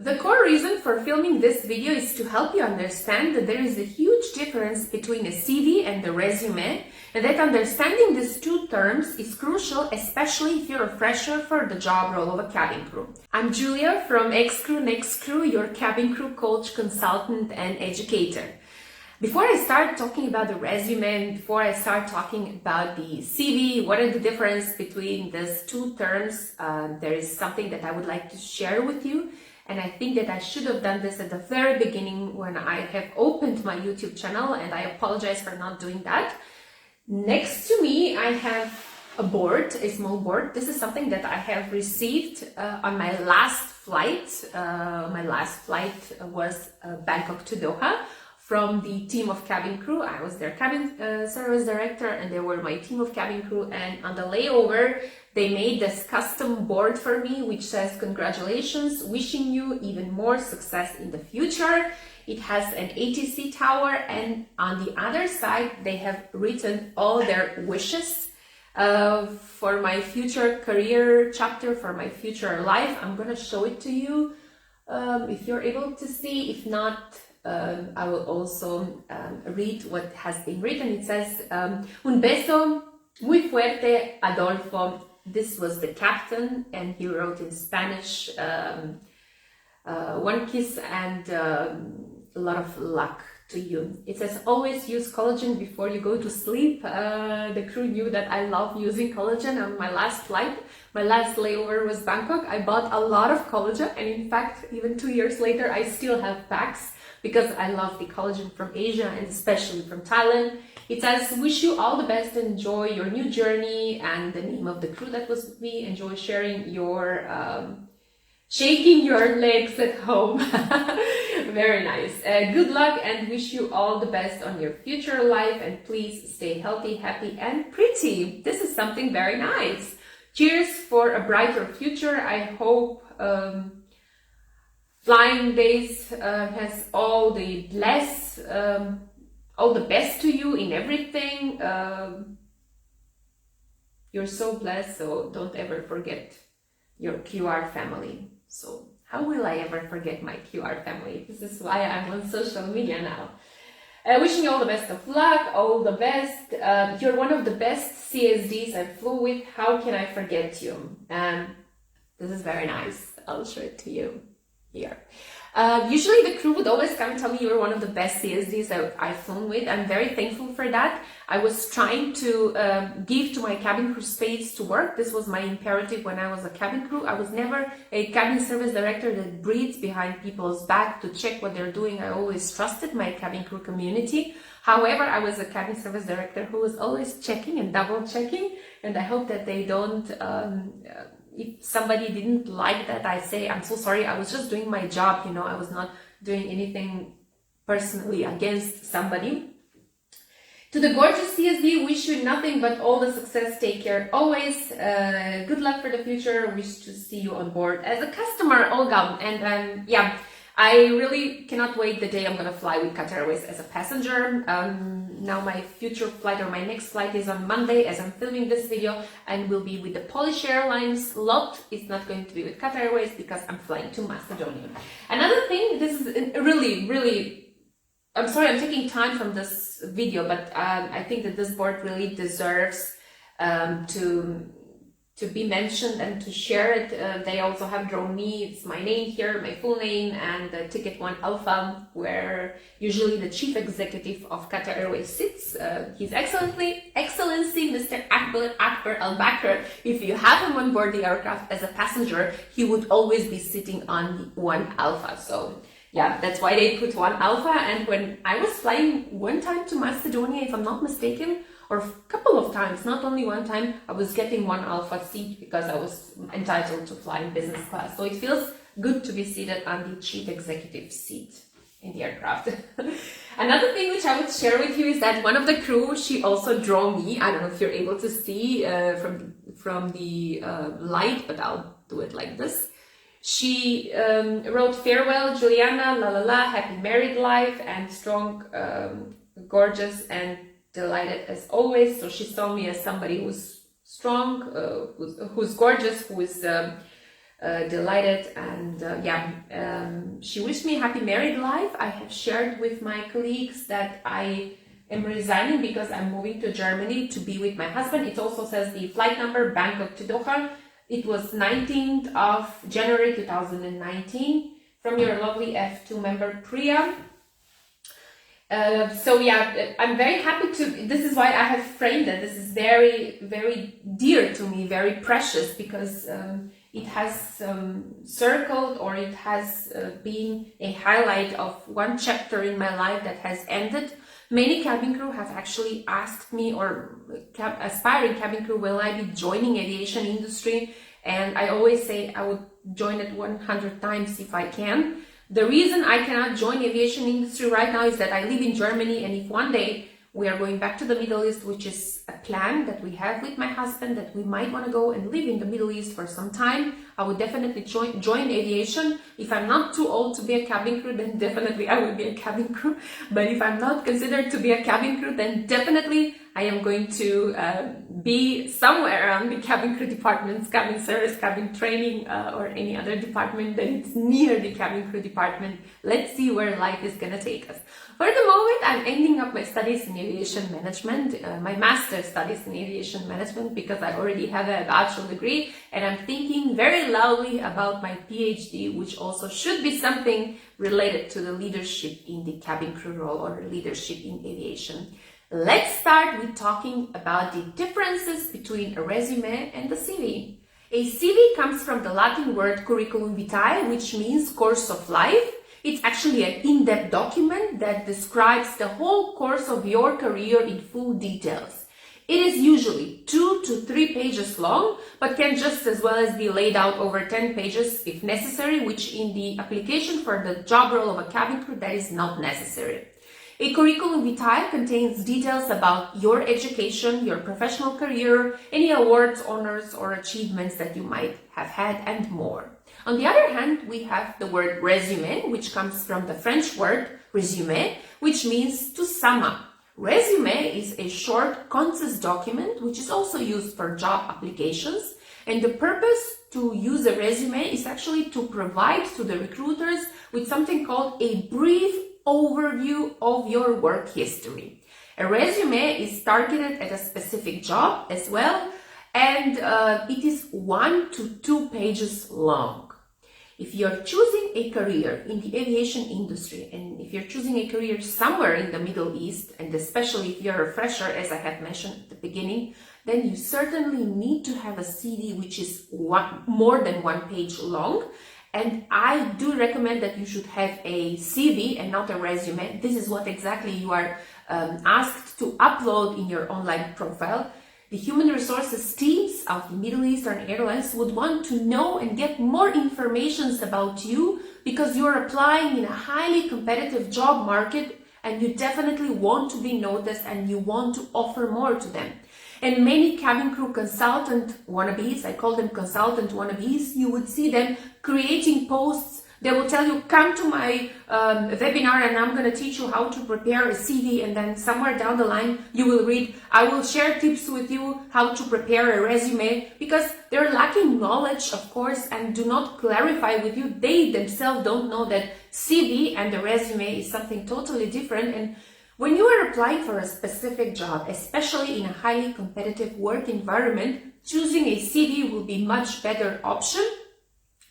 The core reason for filming this video is to help you understand that there is a huge difference between a CV and a resume, and that understanding these two terms is crucial, especially if you're a fresher for the job role of a cabin crew. I'm Julia from excrewnextcrew, your cabin crew coach, consultant, and educator. Before I start talking about the resume, and before I start talking about the CV, what are the difference between these two terms, there is something that I would like to share with you. And I think that I should have done this at the very beginning when I have opened my YouTube channel, and I apologize for not doing that. Next to me, I have a board, a small board. This is something that I have received on my last flight. My last flight was Bangkok to Doha from the team of cabin crew. I was their cabin service director, and they were my team of cabin crew. And on the layover, they made this custom board for me, which says, "Congratulations, wishing you even more success in the future." It has an ATC tower, and on the other side, they have written all their wishes for my future career chapter, for my future life. I'm gonna show it to you if you're able to see. If not, I will also read what has been written. It says, "Un beso muy fuerte, Adolfo." This was the captain, and he wrote in Spanish, "One kiss and a lot of luck to you." It says, "Always use collagen before you go to sleep." The crew knew that I love using collagen. On my last flight, my last layover was Bangkok. I bought a lot of collagen, and in fact, even 2 years later, I still have packs because I love the collagen from Asia and especially from Thailand. It says, "Wish you all the best, enjoy your new journey," and the name of the crew that was with me. "Enjoy sharing your, shaking your legs at home." Very nice. "Good luck and wish you all the best on your future life, and please stay healthy, happy, and pretty." This is something very nice. "Cheers for a brighter future. I hope Flying Days has all the best to you in everything. You're so blessed, so don't ever forget your QR family." So how will I ever forget my QR family? This is why I'm on social media now. "Wishing you all the best of luck, all the best. You're one of the best CSDs I flew with. How can I forget you?" This is very nice. I'll show it to you here. Usually the crew would always come and tell me, "You were one of the best CSDs I've flown with." I'm very thankful for that. I was trying to give to my cabin crew space to work. This was my imperative when I was a cabin crew. I was never a cabin service director that breathes behind people's back to check what they're doing. I always trusted my cabin crew community. However, I was a cabin service director who was always checking and double checking, and I hope that they don't if somebody didn't like that, I say, "I'm so sorry, I was just doing my job, you know, I was not doing anything personally against somebody." "To the gorgeous CSD, wish you nothing but all the success. Take care always. Good luck for the future. Wish to see you on board as a customer, Olga." And yeah, I really cannot wait the day I'm gonna fly with Qatar Airways as a passenger. Now my future flight, or my next flight, is on Monday as I'm filming this video, and will be with the Polish Airlines lot. It's not going to be with Qatar Airways because I'm flying to Macedonia. Another thing, this is really, I'm sorry I'm taking time from this video, but I think that this board really deserves to be mentioned and to share it. They also have drawn me. It's my name here, my full name, and the Ticket 1 Alpha, where usually the chief executive of Qatar Airways sits. His Excellency Mr. Akbar Al Bakr. If you have him on board the aircraft as a passenger, he would always be sitting on the 1 Alpha. So yeah, that's why they put 1 Alpha. And when I was flying one time to Macedonia, if I'm not mistaken, or a couple of times, not only one time, I was getting 1 Alpha seat because I was entitled to fly in business class. So it feels good to be seated on the chief executive seat in the aircraft. Another thing which I would share with you is that one of the crew, she also drew me. I don't know if you're able to see from the light, but I'll do it like this. She wrote, "Farewell, Juliana, la la la, happy married life, and strong, gorgeous, and delighted as always." So she saw me as somebody who's strong, who's gorgeous, who is delighted, and she wished me happy married life. I have shared with my colleagues that I am resigning because I'm moving to Germany to be with my husband. It also says the flight number, Bangkok to Doha. It was 19th of January 2019 from your lovely F2 member Priya. I'm very happy to, this is why I have framed it. This is very, very dear to me, very precious, because it has circled, or it has been a highlight of one chapter in my life that has ended. Many cabin crew have actually asked me, or aspiring cabin crew, will I be joining aviation industry? And I always say I would join it 100 times if I can. The reason I cannot join aviation industry right now is that I live in Germany, and if one day we are going back to the Middle East, which is a plan that we have with my husband, that we might want to go and live in the Middle East for some time, I would definitely join aviation. If I'm not too old to be a cabin crew, then definitely I will be a cabin crew. But if I'm not considered to be a cabin crew, then definitely I am going to be somewhere around the cabin crew departments, cabin service, cabin training, or any other department that is near the cabin crew department. Let's see where life is going to take us. For the moment, I'm ending up my studies in aviation management, my master's studies in aviation management, because I already have a bachelor degree, and I'm thinking very loudly about my PhD, which also should be something related to the leadership in the cabin crew role, or leadership in aviation. Let's start with talking about the differences between a resume and a CV. A CV comes from the Latin word curriculum vitae, which means course of life. It's actually an in-depth document that describes the whole course of your career in full details. It is usually 2 to 3 pages long, but can just as well as be laid out over 10 pages if necessary, which in the application for the job role of a cabin crew, that is not necessary. A curriculum vitae contains details about your education, your professional career, any awards, honors, or achievements that you might have had, and more. On the other hand, we have the word resume, which comes from the French word résumé, which means to sum up. Resume is a short, concise document, which is also used for job applications. And the purpose to use a resume is actually to provide to the recruiters with something called a brief overview of your work history. A resume is targeted at a specific job as well, and it is 1 to 2 pages long. If you're choosing a career in the aviation industry, and if you're choosing a career somewhere in the Middle East, and especially if you're a fresher, as I have mentioned at the beginning, then you certainly need to have a CV which is more than 1 page long. And I do recommend that you should have a CV and not a resume. This is what exactly you are asked to upload in your online profile. The human resources teams of the Middle Eastern Airlines would want to know and get more information about you, because you're applying in a highly competitive job market, and you definitely want to be noticed and you want to offer more to them. And many cabin crew consultant wannabes, I call them consultant wannabes, you would see them creating posts. They will tell you, come to my webinar and I'm going to teach you how to prepare a CV. And then somewhere down the line, you will read, I will share tips with you how to prepare a resume, because they're lacking knowledge, of course, and do not clarify with you. They themselves don't know that CV and the resume is something totally different. And when you are applying for a specific job, especially in a highly competitive work environment, choosing a CV will be much better option.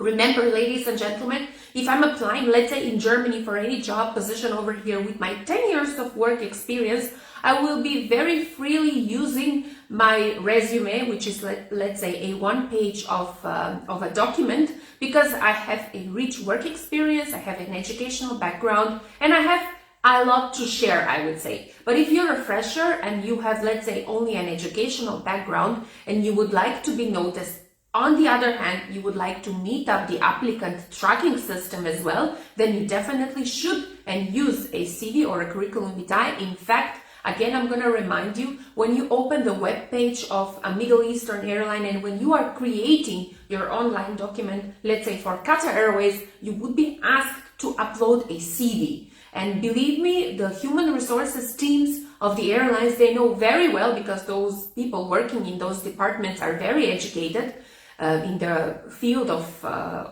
Remember, ladies and gentlemen, if I'm applying, let's say in Germany, for any job position over here with my 10 years of work experience, I will be very freely using my resume, which is, let's say, a 1 page of a document, because I have a rich work experience, I have an educational background, and I have a lot to share, I would say. But if you're a fresher and you have, let's say, only an educational background and you would like to be noticed, on the other hand, you would like to meet up the applicant tracking system as well, then you definitely should and use a CV or a curriculum vitae. In fact, again, I'm going to remind you, when you open the web page of a Middle Eastern airline and when you are creating your online document, let's say for Qatar Airways, you would be asked to upload a CV. And believe me, the human resources teams of the airlines, they know very well, because those people working in those departments are very educated. in the field of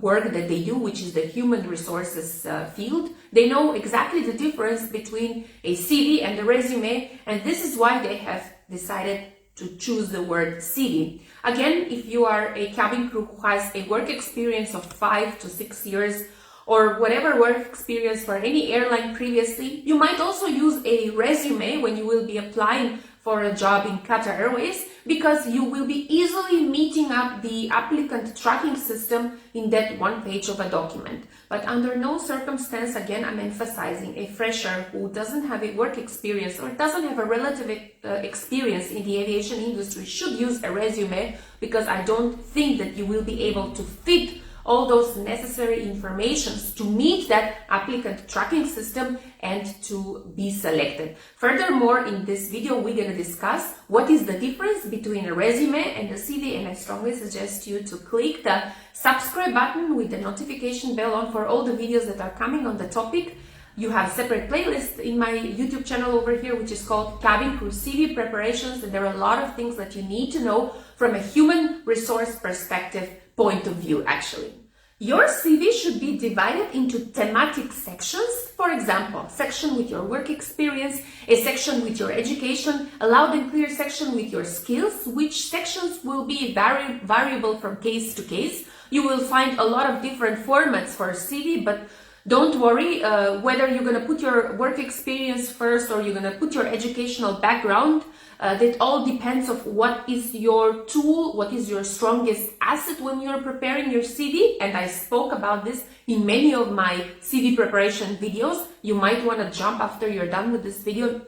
work that they do, which is the human resources field. They know exactly the difference between a CV and a resume, and this is why they have decided to choose the word CV. Again, if you are a cabin crew who has a work experience of 5 to 6 years, or whatever work experience for any airline previously, you might also use a resume when you will be applying for a job in Qatar Airways, because you will be easily meeting up the applicant tracking system in that one page of a document. But under no circumstance, again, I'm emphasizing, a fresher who doesn't have a work experience or doesn't have a relative experience in the aviation industry should use a resume, because I don't think that you will be able to fit all those necessary informations to meet that applicant tracking system and to be selected. Furthermore, in this video, we're going to discuss what is the difference between a resume and a CV, and I strongly suggest you to click the subscribe button with the notification bell on for all the videos that are coming on the topic. You have a separate playlist in my YouTube channel over here, which is called Cabin Crew CV Preparations, and there are a lot of things that you need to know from a human resource perspective point of view, actually. Your CV should be divided into thematic sections. For example, section with your work experience, a section with your education, a loud and clear section with your skills, which sections will be variable from case to case. You will find a lot of different formats for a CV, but don't worry whether you're going to put your work experience first or you're going to put your educational background. That all depends of what is your tool, what is your strongest asset when you're preparing your CV. And I spoke about this in many of my CV preparation videos. You might want to jump after you're done with this video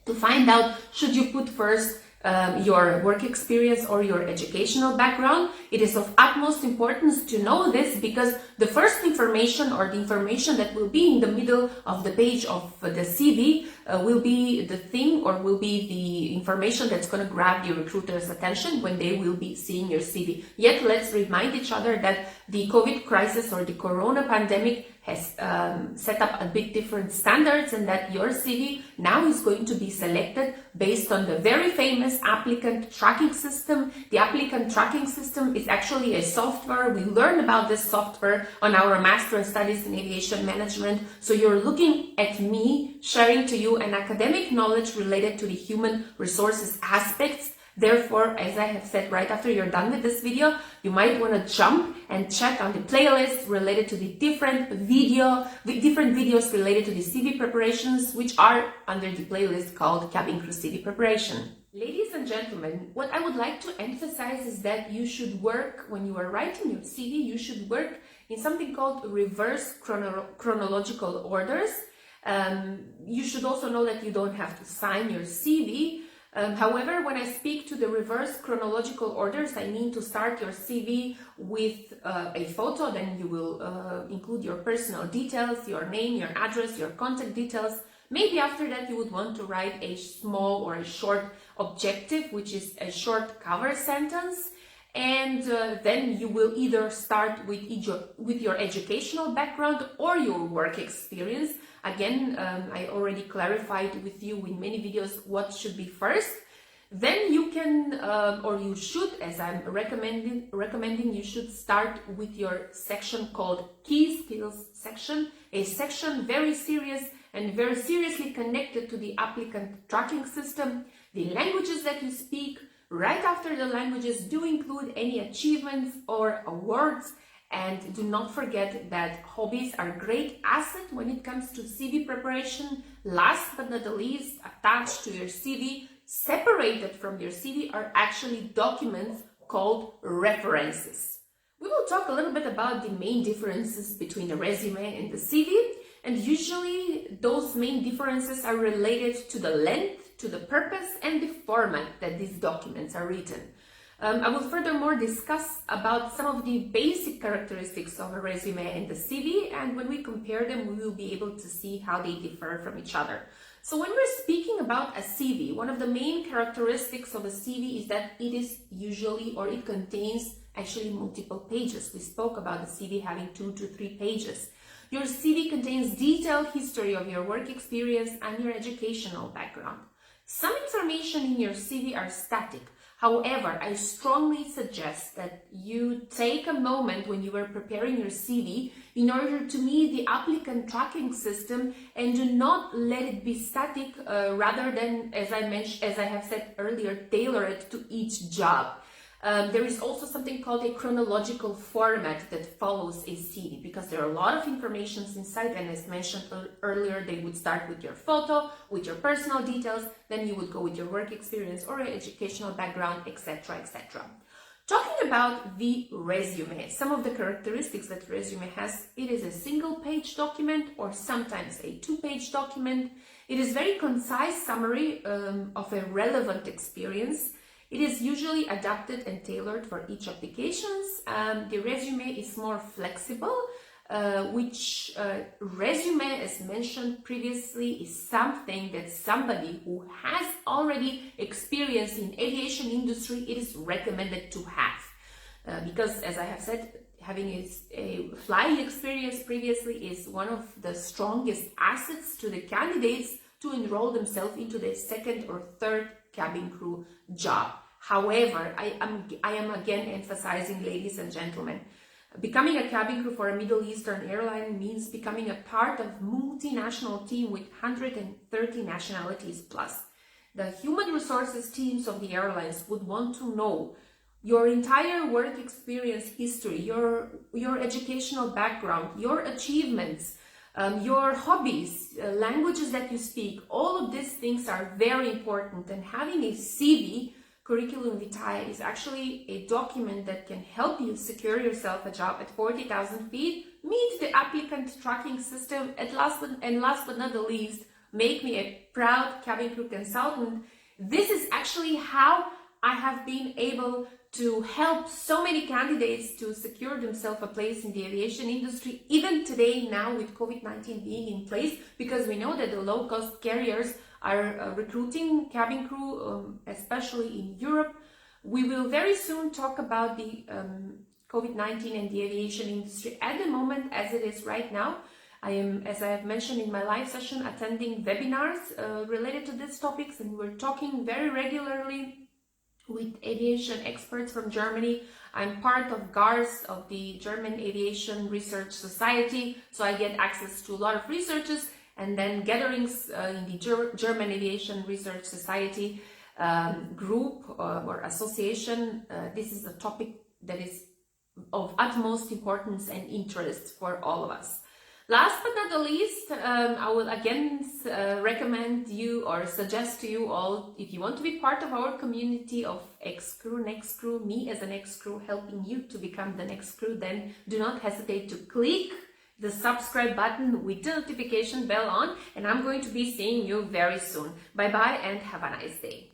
to find out, should you put first your work experience or your educational background. It is of utmost importance to know this, because the first information or the information that will be in the middle of the page of the CV will be the thing, or will be the information that's going to grab the recruiter's attention when they will be seeing your CV. Yet let's remind each other that the COVID crisis or the corona pandemic has set up a bit different standards, and that your CV now is going to be selected based on the very famous applicant tracking system. The applicant tracking system is actually a software. We learned about this software on our Master Studies in Aviation Management. So you're looking at me sharing to you an academic knowledge related to the human resources aspects. Therefore, as I have said, right after you're done with this video, you might want to jump and check on the playlist related to the different videos related to the CV preparations, which are under the playlist called Cabin Crew CV Preparation. Ladies and gentlemen, what I would like to emphasize is that you should work, when you are writing your CV, you should work in something called reverse chronological orders. You should also know that you don't have to sign your CV. However, when I speak to the reverse chronological orders, I mean to start your CV with a photo, then you will include your personal details, your name, your address, your contact details. Maybe after that you would want to write a small or a short objective, which is a short cover sentence. And then you will either start with your educational background or your work experience. Again, I already clarified with you in many videos what should be first. Then you can, or you should, as I'm recommending, you should start with your section called Key Skills section, a section very serious and very seriously connected to the applicant tracking system, the languages that you speak. Right after the languages, do include any achievements or awards, and do not forget that hobbies are a great asset when it comes to CV preparation. Last but not the least, attached to your CV, separated from your CV, are actually documents called references. We will talk a little bit about the main differences between the resume and the CV, and usually those main differences are related to the length, to the purpose, and the format that these documents are written. I will furthermore discuss about some of the basic characteristics of a resume and the CV, and when we compare them, we will be able to see how they differ from each other. So when we're speaking about a CV, one of the main characteristics of a CV is that it is usually, or it contains actually multiple pages. We spoke about the CV having 2 to 3 pages. Your CV contains detailed history of your work experience and your educational background. Some information in your CV are static. However, I strongly suggest that you take a moment when you are preparing your CV in order to meet the applicant tracking system and do not let it be static rather than, as I have said earlier, tailor it to each job. There is also something called a chronological format that follows a CV because there are a lot of information inside, and as mentioned earlier, they would start with your photo, with your personal details, then you would go with your work experience or your educational background, etc., etc. Talking about the resume, some of the characteristics that resume has: it is a single-page document or sometimes a two-page document. It is very concise summary of a relevant experience. It is usually adapted and tailored for each applications. The resume is more flexible, which resume, as mentioned previously, is something that somebody who has already experience in aviation industry, it is recommended to have. Because, as I have said, having a flying experience previously is one of the strongest assets to the candidates to enroll themselves into the second or third cabin crew job. However, I am again emphasizing, ladies and gentlemen, becoming a cabin crew for a Middle Eastern airline means becoming a part of multinational team with 130 nationalities plus. The human resources teams of the airlines would want to know your entire work experience history, your educational background, your achievements, your hobbies, languages that you speak. All of these things are very important, and having a CV, curriculum vitae, is actually a document that can help you secure yourself a job at 40,000 feet, meet the applicant tracking system, and last but not the least, make me a proud cabin crew consultant. This is actually how I have been able to help so many candidates to secure themselves a place in the aviation industry, even today now with COVID-19 being in place, because we know that the low-cost carriers are recruiting cabin crew, especially in Europe. We will very soon talk about the COVID-19 and the aviation industry at the moment as it is right now. I am, as I have mentioned in my live session, attending webinars related to these topics, and we're talking very regularly with aviation experts from Germany. I'm part of GARS, of the German Aviation Research Society, so I get access to a lot of researches and then gatherings in the German Aviation Research Society group or association. This is a topic that is of utmost importance and interest for all of us. Last but not the least, I will again recommend you or suggest to you all, if you want to be part of our community of ex-crew, next crew, me as an ex-crew helping you to become the next crew, then do not hesitate to click the subscribe button with the notification bell on, and I'm going to be seeing you very soon. Bye bye and have a nice day.